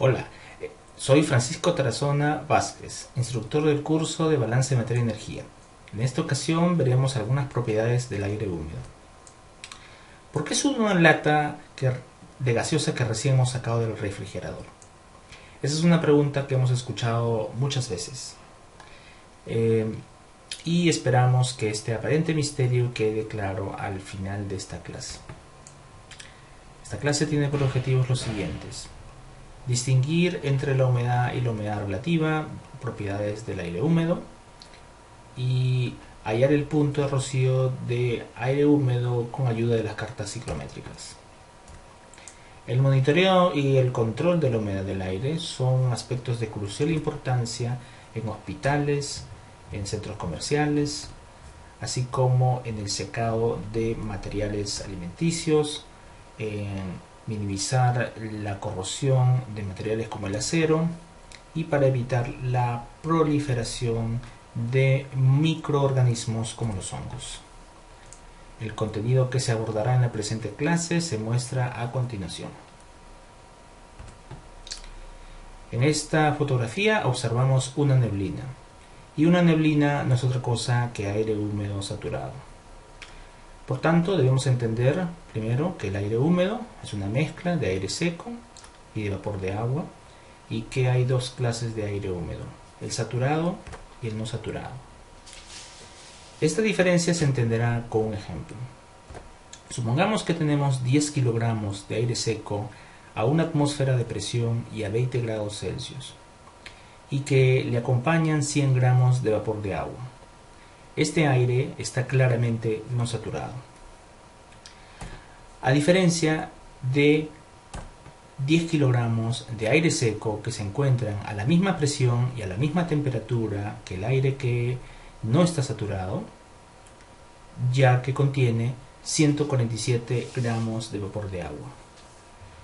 Hola, soy Francisco Tarazona Vázquez, instructor del curso de Balance de Materia y Energía. En esta ocasión veremos algunas propiedades del aire húmedo. ¿Por qué es una lata de gaseosa que recién hemos sacado del refrigerador? Esa es una pregunta que hemos escuchado muchas veces. Y esperamos que este aparente misterio quede claro al final de esta clase. Esta clase tiene por objetivos los siguientes: distinguir entre la humedad y la humedad relativa, propiedades del aire húmedo, y hallar el punto de rocío de aire húmedo con ayuda de las cartas ciclométricas. El monitoreo y el control de la humedad del aire son aspectos de crucial importancia en hospitales, en centros comerciales, así como en el secado de materiales alimenticios, en minimizar la corrosión de materiales como el acero y para evitar la proliferación de microorganismos como los hongos. El contenido que se abordará en la presente clase se muestra a continuación. En esta fotografía observamos una neblina, y una neblina no es otra cosa que aire húmedo saturado. Por tanto, debemos entender primero que el aire húmedo es una mezcla de aire seco y de vapor de agua, y que hay dos clases de aire húmedo, el saturado y el no saturado. Esta diferencia se entenderá con un ejemplo. Supongamos que tenemos 10 kilogramos de aire seco a una atmósfera de presión y a 20 grados Celsius, y que le acompañan 100 gramos de vapor de agua. Este aire está claramente no saturado. A diferencia de 10 kilogramos de aire seco que se encuentran a la misma presión y a la misma temperatura que el aire que no está saturado, ya que contiene 147 gramos de vapor de agua.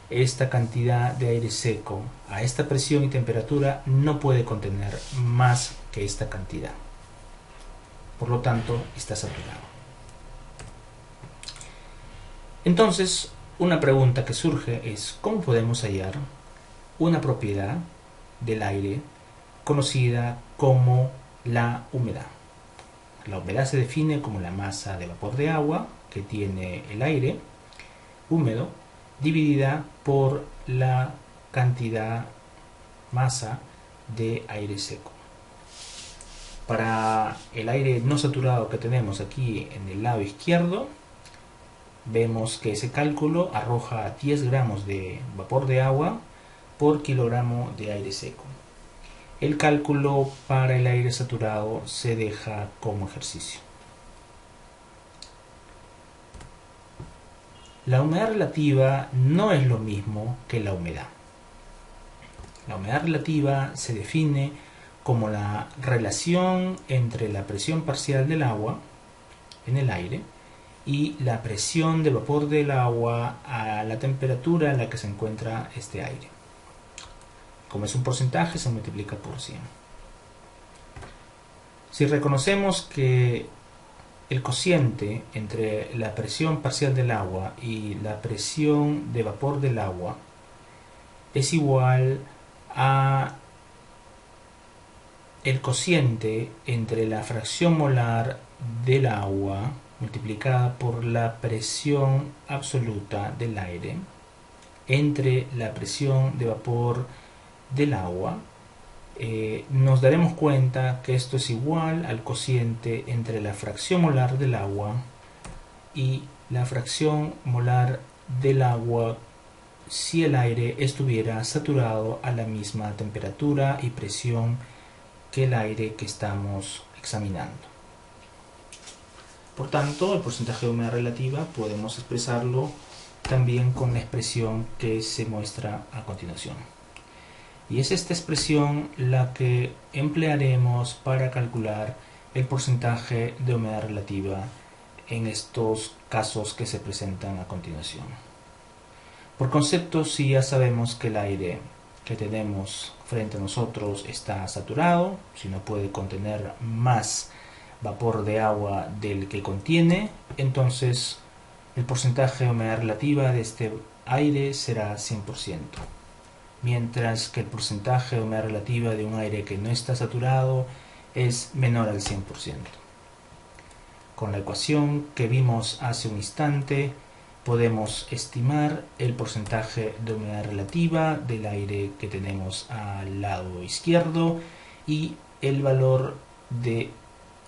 Esta cantidad de aire seco a esta presión y temperatura no puede contener más que esta cantidad. Por lo tanto, está saturado. Entonces, una pregunta que surge es: ¿cómo podemos hallar una propiedad del aire conocida como la humedad? La humedad se define como la masa de vapor de agua que tiene el aire húmedo dividida por la cantidad masa de aire seco. Para el aire no saturado que tenemos aquí en el lado izquierdo, vemos que ese cálculo arroja 10 gramos de vapor de agua por kilogramo de aire seco. El cálculo para el aire saturado se deja como ejercicio. La humedad relativa no es lo mismo que la humedad. La humedad relativa se define como la relación entre la presión parcial del agua en el aire y la presión de vapor del agua a la temperatura en la que se encuentra este aire. Como es un porcentaje, se multiplica por 100. Si reconocemos que el cociente entre la presión parcial del agua y la presión de vapor del agua es igual a el cociente entre la fracción molar del agua multiplicada por la presión absoluta del aire entre la presión de vapor del agua, nos daremos cuenta que esto es igual al cociente entre la fracción molar del agua y la fracción molar del agua si el aire estuviera saturado a la misma temperatura y presión que el aire que estamos examinando. Por tanto, el porcentaje de humedad relativa podemos expresarlo también con la expresión que se muestra a continuación. Y es esta expresión la que emplearemos para calcular el porcentaje de humedad relativa en estos casos que se presentan a continuación. Por concepto, si ya sabemos que el aire que tenemos frente a nosotros está saturado, si no puede contener más vapor de agua del que contiene, entonces el porcentaje de humedad relativa de este aire será 100%. mientras que el porcentaje de humedad relativa de un aire que no está saturado es menor al 100%. Con la ecuación que vimos hace un instante, podemos estimar el porcentaje de humedad relativa del aire que tenemos al lado izquierdo y el valor de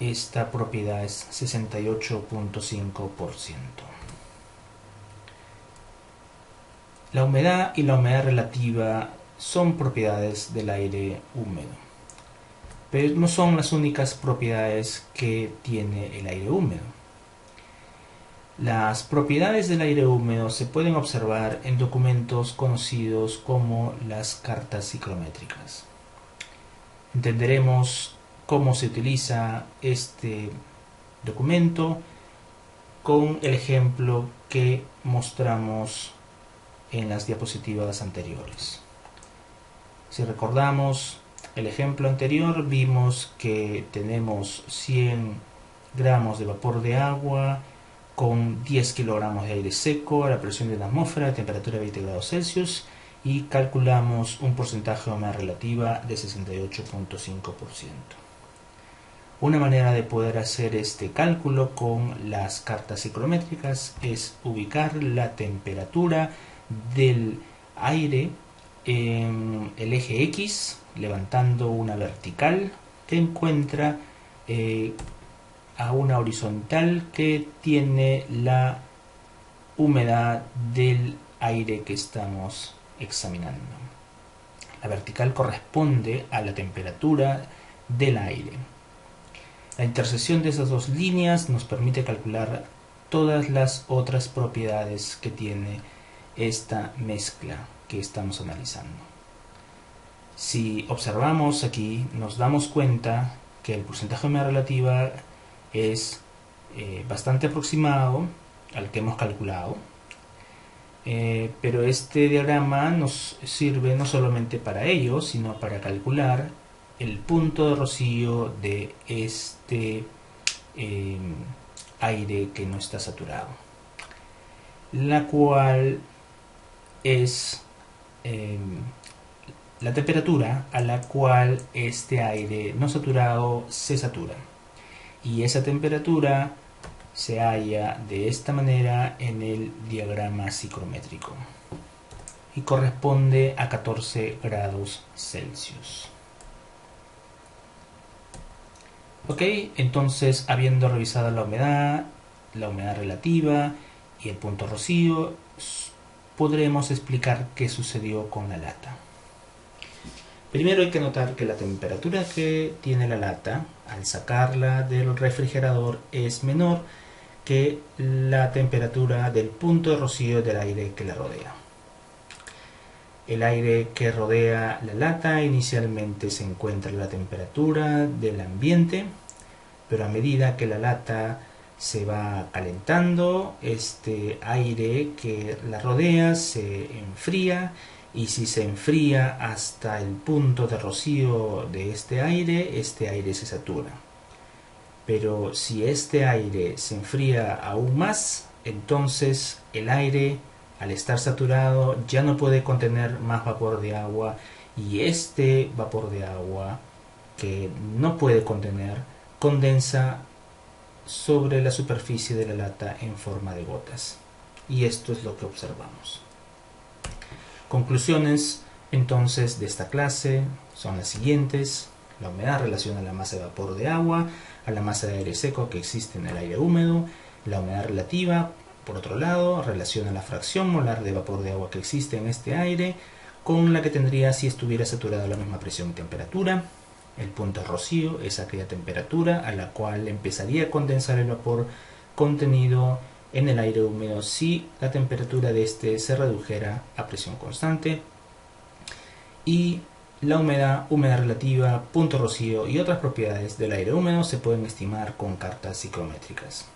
esta propiedad es 68.5%. La humedad y la humedad relativa son propiedades del aire húmedo, pero no son las únicas propiedades que tiene el aire húmedo. Las propiedades del aire húmedo se pueden observar en documentos conocidos como las cartas ciclométricas. Entenderemos cómo se utiliza este documento con el ejemplo que mostramos en las diapositivas anteriores. Si recordamos el ejemplo anterior, vimos que tenemos 100 gramos de vapor de agua con 10 kilogramos de aire seco a la presión de la atmósfera a temperatura de 20 grados Celsius y calculamos un porcentaje de humedad relativa de 68.5%. Una manera de poder hacer este cálculo con las cartas ciclométricas es ubicar la temperatura del aire en el eje X, levantando una vertical que encuentra a una horizontal que tiene la humedad del aire que estamos examinando. La vertical corresponde a la temperatura del aire. La intersección de esas dos líneas nos permite calcular todas las otras propiedades que tiene esta mezcla que estamos analizando. Si observamos aquí, nos damos cuenta que el porcentaje de humedad relativa es bastante aproximado al que hemos calculado, pero este diagrama nos sirve no solamente para ello, sino para calcular el punto de rocío de este aire que no está saturado, la cual es la temperatura a la cual este aire no saturado se satura, y esa temperatura se halla de esta manera en el diagrama ciclométrico y corresponde a 14 grados Celsius. Ok, entonces, habiendo revisado la humedad relativa y el punto rocío, podremos explicar qué sucedió con la lata. Primero hay que notar que la temperatura que tiene la lata al sacarla del refrigerador es menor que la temperatura del punto de rocío del aire que la rodea. El aire que rodea la lata inicialmente se encuentra a la temperatura del ambiente, pero a medida que la lata se va calentando, este aire que la rodea se enfría, y si se enfría hasta el punto de rocío de este aire se satura. Pero si este aire se enfría aún más, entonces el aire, al estar saturado, ya no puede contener más vapor de agua, y este vapor de agua que no puede contener condensa sobre la superficie de la lata en forma de gotas. Y esto es lo que observamos. Conclusiones entonces de esta clase son las siguientes. La humedad relaciona la masa de vapor de agua a la masa de aire seco que existe en el aire húmedo. La humedad relativa, por otro lado, relaciona la fracción molar de vapor de agua que existe en este aire con la que tendría si estuviera saturado a la misma presión y temperatura. El punto de rocío es aquella temperatura a la cual empezaría a condensar el vapor contenido en el aire húmedo si la temperatura de este se redujera a presión constante. Y la humedad relativa, punto rocío y otras propiedades del aire húmedo se pueden estimar con cartas ciclométricas.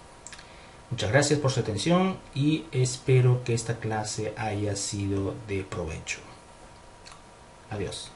Muchas gracias por su atención y espero que esta clase haya sido de provecho. Adiós.